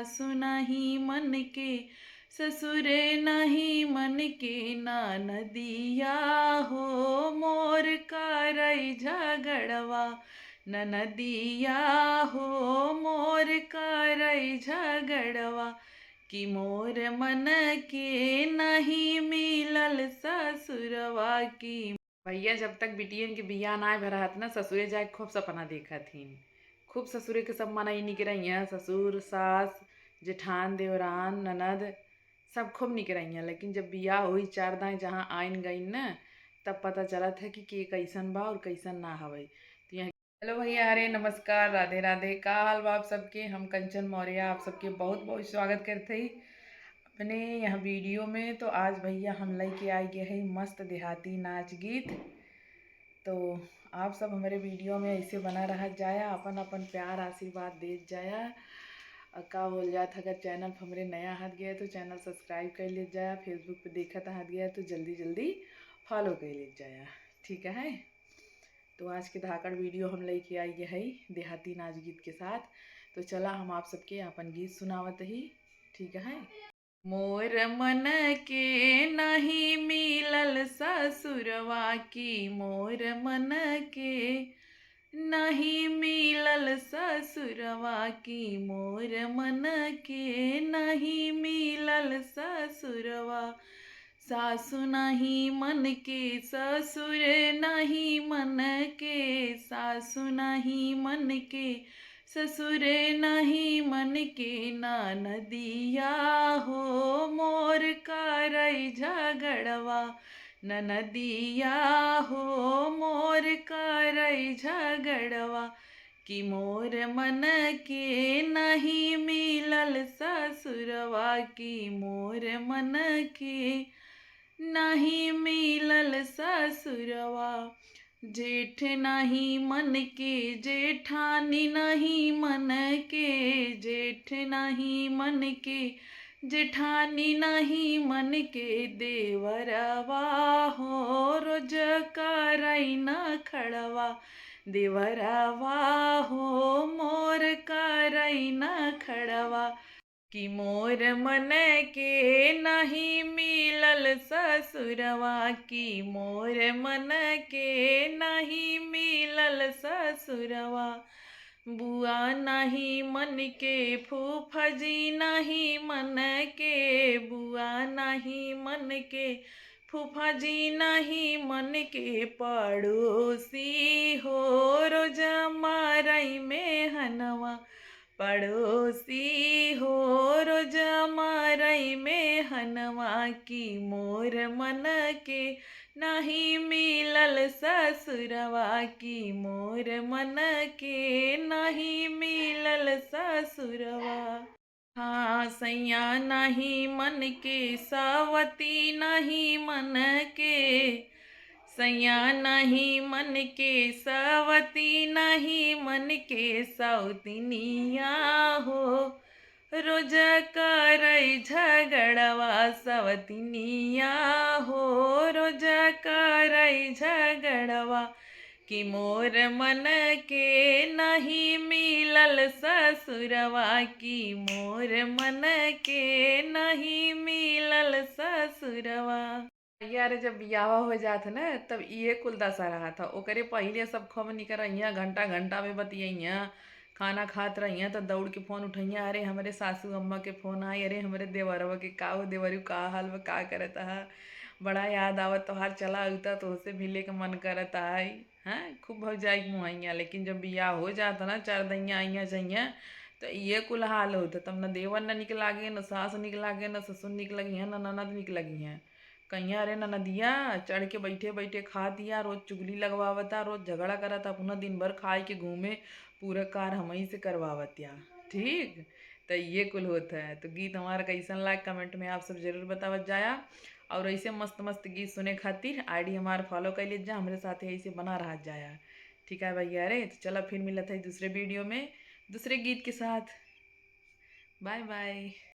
सासु नहीं मन के, ससुर नहीं मन के, ननदिया हो मोर करई झगड़वा, ननदिया हो मोर करई झगड़वा, कि मोर मन के नहीं मिलल ससुरवा की। भैया जब तक बिटियन के बियाह ना भरत ना ससुरे जाए खूब सपना देखत हिन। खूब ससुरे के सब मना निक रही, ससुर सास जेठान देवरान ननद सब खूब निक रही। लेकिन जब बियाह हुई चार दाएँ जहाँ आइन गई न, तब पता चलत है कि के कैसन बा और कैसन ना हवै। तो यहाँ हेलो भैया, अरे नमस्कार, राधे राधे, का हाल बा आप सबके। हम कंचन मौर्य आप सबके बहुत बहुत स्वागत करते ही अपने यहाँ वीडियो में। तो आज भैया हम लेके आए गए हैं मस्त देहाती नाच गीत। तो आप सब हमारे वीडियो में ऐसे बना रह जाया, अपन अपन प्यार आशीर्वाद दे जाया। का बोल जात, अगर चैनल पर हमारे नया हाथ गया तो चैनल सब्सक्राइब कर ले जाया, फेसबुक पे देखा हाथ गया तो जल्दी जल्दी फॉलो कर ले जाया, ठीक है। तो आज के धाकड़ वीडियो हम लेके आई है देहाती नाच गीत के साथ। तो चला हम आप सबके अपन गीत सुनावत ही, ठीक है। मोर मन के नहीं मिलल ससुरवा की, मोर मन के नहीं मिलल ससुरवा की, मोर मन के नहीं मिलल ससुरवा, सासु नहीं मन के, ससुर नहीं मन के, सासु नहीं मन के, ससुर नहीं मन के, ननदिया हो मोर करई झगड़वा, ननदिया हो मोर करई झगड़वा, कि मोर मन के नहीं मिलल ससुरवा की, मोर मन के नहीं मिलल ससुरवा, जेठ नहीं मन के, जेठानी नहीं मन के, जेठ नहीं मन के, जेठानी नहीं मन के, देवरवा हो रोज करई न खड़वा, देवरवा हो मोर करई न खड़वा, कि मोर मन के नहीं मिलल ससुरवा की, मोर मन के नहीं मिलल ससुरवा, बुआ नहीं मन के, फूफा जी नहीं मन के, बुआ नहीं मन के, फूफा जी नहीं मन के, पड़ोसी हो रोज मारई में हनवा, पड़ोसी हो रोज मारई में हनवा, की मोर मन के नहीं मिलल ससुरवा की, मोर मन के नहीं मिलल ससुरवा। हाँ सैया नहीं मन के, सावती नहीं मन के, सैया नहीं मन के, सावती नहीं मन के, सौतनिया हो रोज करई झगड़वा, सवतनिया हो रोज करई झगड़वा, कि मोर मन के नहीं मिलल ससुरवा की, मोर मन के नहीं मिलल ससुरवा। यार जब बियाह हो जात ना तब ये कुल दशा रहा था। ओकरे पहले सब खूब निक रहिया, घंटा घंटा में बतियैया, खाना खात रहिया तो दौड़ के फोन उठैया, अरे हमारे सासू अम्मा के फोन आई, अरे हमारे देवरवा के का हो, देवरू का हाल बा, का करत है, बड़ा याद आवत तोहार, चला उता तो उससे मिले के मन करत आई हैं, खूब भौजाई मुहैया। लेकिन जब बियाह हो जाता ना, चार दैया आइया जइया तो ये कुल हाल होता। तब न देवर न निक लागे, न सास निक लागे, न ससुर निक लगी हैं, न ननद निक लगी हैं। कहिया अरे ननदिया चढ़ के बैठे बैठे खा दिया, रोज चुगली लगवावता, रोज झगड़ा करता, अपना दिन भर खाए के घूमे, पूरा कार हम ही से करवावतिया, ठीक। तो ये कुल होता है। तो गीत हमारा कैसन लाग कमेंट में आप सब जरूर बतावत जाया। और ऐसे मस्त मस्त गीत सुने खातिर आईडी हमार फॉलो कर लीजिए, हमारे साथ ऐसे बना रहा जाया, ठीक है भैया। अरे तो चलो फिर मिलता है दूसरे वीडियो में दूसरे गीत के साथ। Bye by.